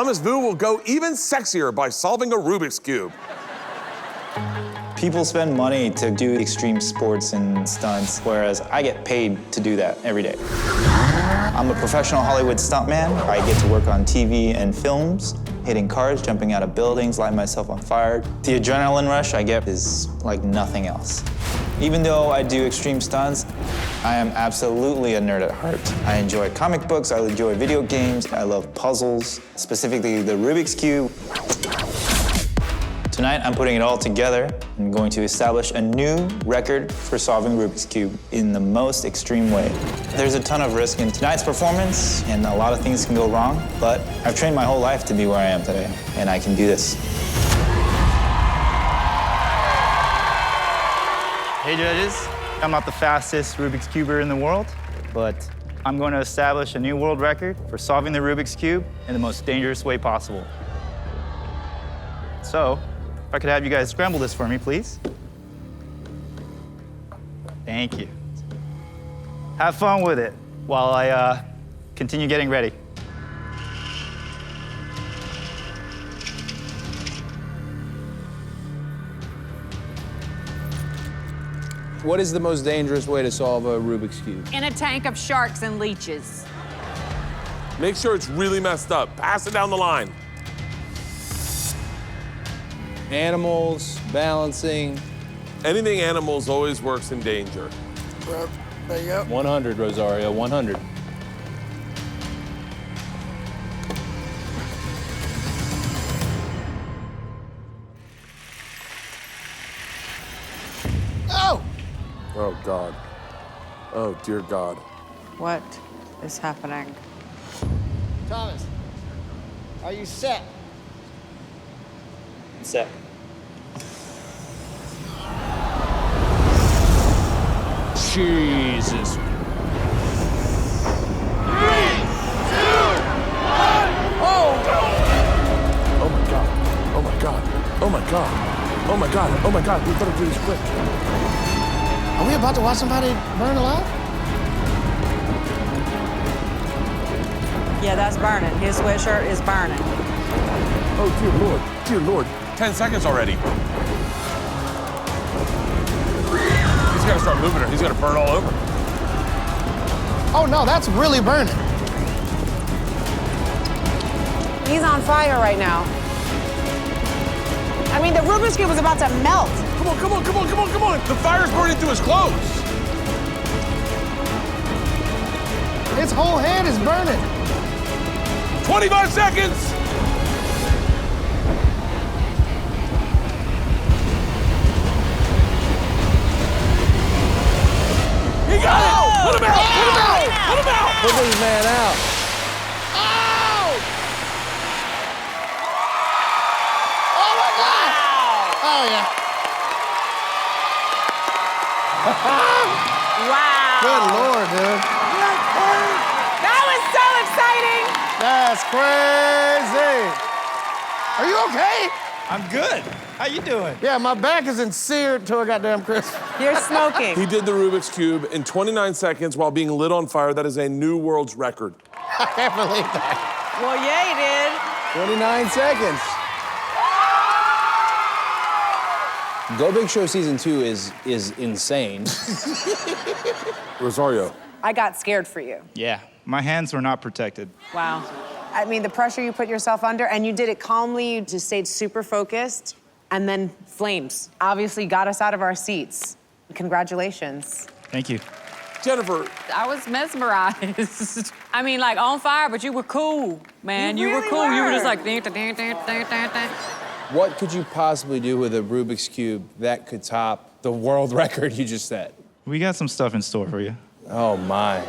Thomas Vu will go even sexier by solving a Rubik's Cube. People spend money to do extreme sports and stunts, whereas I get paid to do that every day. I'm a professional Hollywood stuntman. I get to work on TV and films, hitting cars, jumping out of buildings, lighting myself on fire. The adrenaline rush I get is like nothing else. Even though I do extreme stunts, I am absolutely a nerd at heart. I enjoy comic books, I enjoy video games, I love puzzles, specifically the Rubik's Cube. Tonight, I'm putting it all together and going to establish a new record for solving Rubik's Cube in the most extreme way. There's a ton of risk in tonight's performance, and a lot of things can go wrong, but I've trained my whole life to be where I am today, and I can do this. Hey judges, I'm not the fastest Rubik's Cuber in the world, but I'm going to establish a new world record for solving the Rubik's Cube in the most dangerous way possible. So, if I could have you guys scramble this for me, please. Thank you. Have fun with it while I continue getting ready. What is the most dangerous way to solve a Rubik's Cube? In a tank of sharks and leeches. Make sure it's really messed up. Pass it down the line. Animals, balancing. Anything animals always works in danger. Well, there you go. 100, Rosario, 100. Oh! Oh, God. Oh, dear God. What is happening? Thomas, are you set? Set. Jesus. 3, 2, 1! Oh! Oh, my God. Oh, my God. Oh, my God. Oh, my God. Oh, my God. We better do this quick. Are we about to watch somebody burn alive? Yeah, that's burning. His sweatshirt is burning. Oh, dear Lord. Dear Lord. 10 seconds already. He's got to start moving her. He's going to burn all over. Oh, no, that's really burning. He's on fire right now. I mean, the Rubik's Cube was about to melt. Come on, come on, come on, come on, come on. The fire's burning through his clothes. His whole hand is burning. 25 seconds. He got it! Put him out! Put him out! Put him out! Put this man out. Oh! Oh, my God! Oh, yeah. Wow. Good Lord, dude. That was so exciting. That's crazy. Are you okay? I'm good. How you doing? Yeah, my back isn't seared to a goddamn crisp. You're smoking. He did the Rubik's Cube in 29 seconds while being lit on fire. That is a new world's record. I can't believe that. Well, yeah, he did. 29 seconds. Go Big Show Season 2 is insane. Rosario. I got scared for you. Yeah, my hands were not protected. Wow. I mean, the pressure you put yourself under, and you did it calmly, you just stayed super focused, and then flames obviously got us out of our seats. Congratulations. Thank you. Jennifer. I was mesmerized. I mean, like on fire, but you were cool, man. You were really cool. You were just were. like, ding, ding, ding, ding, ding, ding. What could you possibly do with a Rubik's Cube that could top the world record you just set? We got some stuff in store for you. Oh, my.